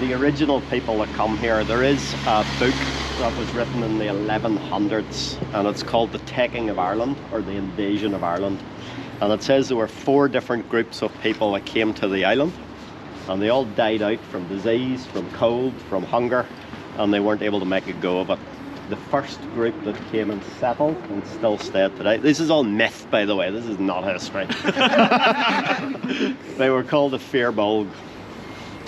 the original people that come here, there is a book that was written in the 1100s, and it's called The Taking of Ireland, or The Invasion of Ireland. And it says there were 4 different groups of people that came to the island, and they all died out from disease, from cold, from hunger, and they weren't able to make a go of it. The first group that came and settled and still stayed today. This is all myth, by the way. This is not history. They were called the Bolg.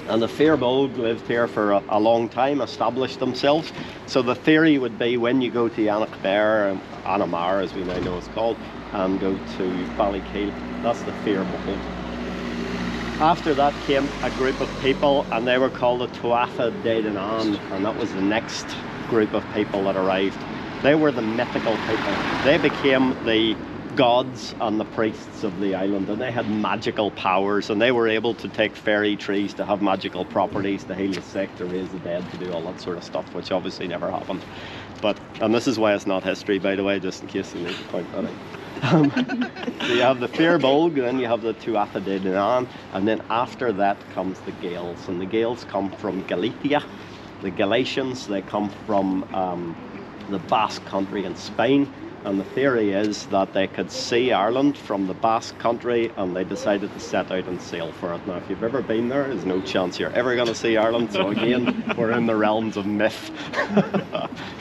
And the Bolg lived here for a long time, established themselves. So the theory would be when you go to Armagh, as we now know it's called, and go to Ballykeel, that's the Bolg. After that came a group of people, and they were called the Tuatha de Danann, and that was the next group of people that arrived. They were the mythical people. They became the gods and the priests of the island, and they had magical powers, and they were able to take fairy trees to have magical properties, to heal the sick, to raise the dead, to do all that sort of stuff, which obviously never happened. And this is why it's not history, by the way, just in case you need to point that out. So you have the Bolg, then you have the Tuatha de Danann, and then after that comes the Gaels, and the Gaels come from Galicia. The Galatians, they come from the Basque country in Spain, and the theory is that they could see Ireland from the Basque country, and they decided to set out and sail for it. Now, if you've ever been there, there's no chance you're ever going to see Ireland, so again, we're in the realms of myth.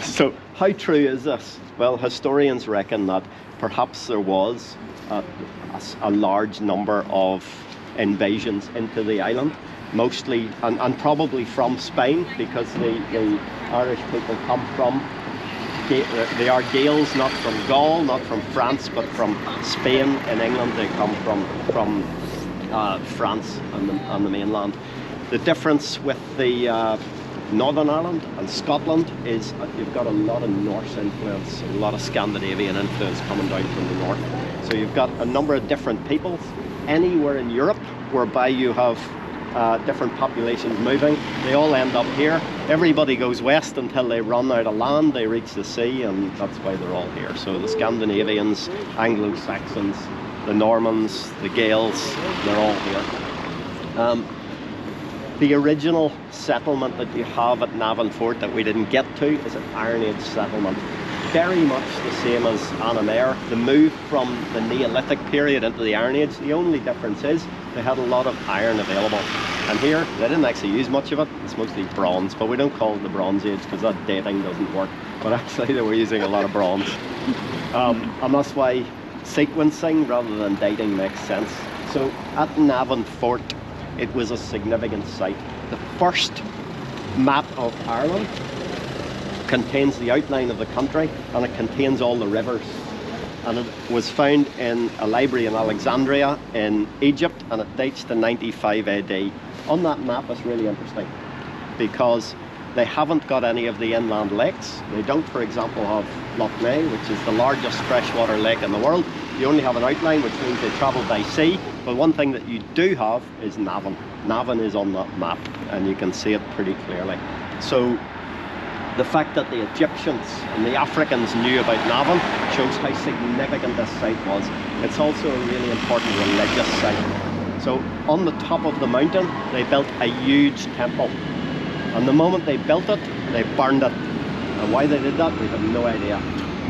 So, how true is this? Well, historians reckon that perhaps there was a large number of invasions into the island, mostly and probably from Spain, because the Irish people come from, they are Gaels, not from Gaul, not from France, but from Spain and England. They come from France and the mainland. The difference with the Northern Ireland and Scotland is you've got a lot of Norse influence, a lot of Scandinavian influence coming down from the north. So you've got a number of different peoples anywhere in Europe whereby you have different populations moving. They all end up here. Everybody goes west until they run out of land, they reach the sea, and that's why they're all here. So the Scandinavians, Anglo-Saxons, the Normans, the Gaels, they're all here. The original settlement that you have at Navan Fort that we didn't get to is an Iron Age settlement. Very much the same as Armagh. The move from the Neolithic period into the Iron Age, the only difference is they had a lot of iron available. And here, they didn't actually use much of it. It's mostly bronze, but we don't call it the Bronze Age because that dating doesn't work. But actually, they were using a lot of bronze. And that's why sequencing rather than dating makes sense. So at Navan Fort, it was a significant site. The first map of Ireland contains the outline of the country, and it contains all the rivers. And it was found in a library in Alexandria in Egypt, and it dates to 95 AD. On that map, it's really interesting because they haven't got any of the inland lakes. They don't, for example, have Loch Ness, which is the largest freshwater lake in the world. You only have an outline, which means they travel by sea. But one thing that you do have is Navan. Navan is on that map, and you can see it pretty clearly. So the fact that the Egyptians and the Africans knew about Navan shows how significant this site was. It's also a really important religious site. So on the top of the mountain, they built a huge temple. And the moment they built it, they burned it. And why they did that, we have no idea.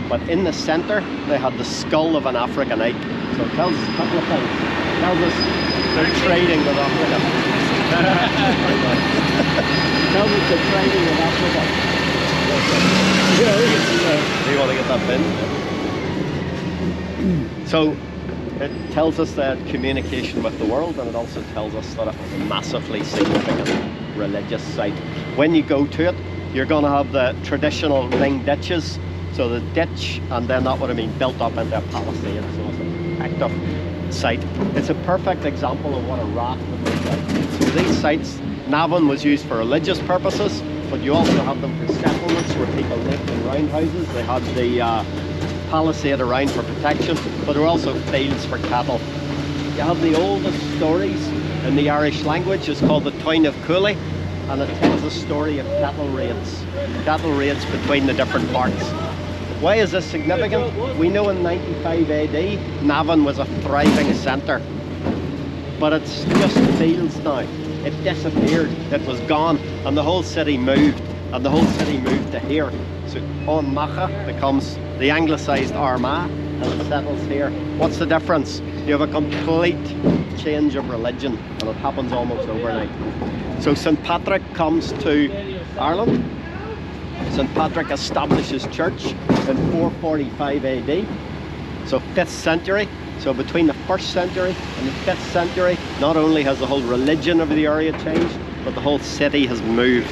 But in the center, they had the skull of an Africanite. So it tells us a couple of things. It tells us they're trading with Africa. It tells us they're trading with Africa. Do you want to get that bin? So it tells us that communication with the world, and it also tells us that it was a massively significant religious site. When you go to it, you're going to have the traditional ring ditches. So the ditch, and then that would have been built up into a palisade, so it's an active site. It's a perfect example of what a raft would look like. So these sites, Navan was used for religious purposes, but you also have them for settlements where people lived in roundhouses. They had the palisade around for protection, but there were also fields for cattle. You have the oldest stories in the Irish language. It's called the Táin of Cúailnge, and it tells the story of cattle raids between the different parts. Why is this significant? We know in 95 AD, Navan was a thriving centre, but it's just fields now. it disappeared. It was gone, and the whole city moved, and the whole city moved to here. So Armagh becomes the anglicised Armagh, and it settles here. What's the difference? You have a complete change of religion, and it happens almost overnight. So St. Patrick comes to Ireland. St. Patrick establishes church in 445 AD, so 5th century. So between the 1st century and the 5th century, not only has the whole religion of the area changed, but the whole city has moved.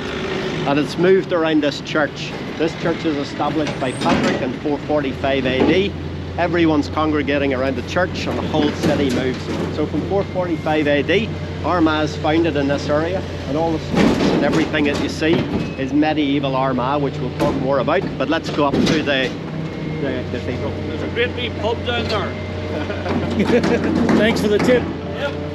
And it's moved around this church. This church is established by Patrick in 445 AD. Everyone's congregating around the church and the whole city moves. So from 445 AD, Armagh is founded in this area, and all the streets and everything that you see is medieval Armagh, which we'll talk more about. But let's go up to the cathedral. There's a great big pub down there. Thanks for the tip. Yep.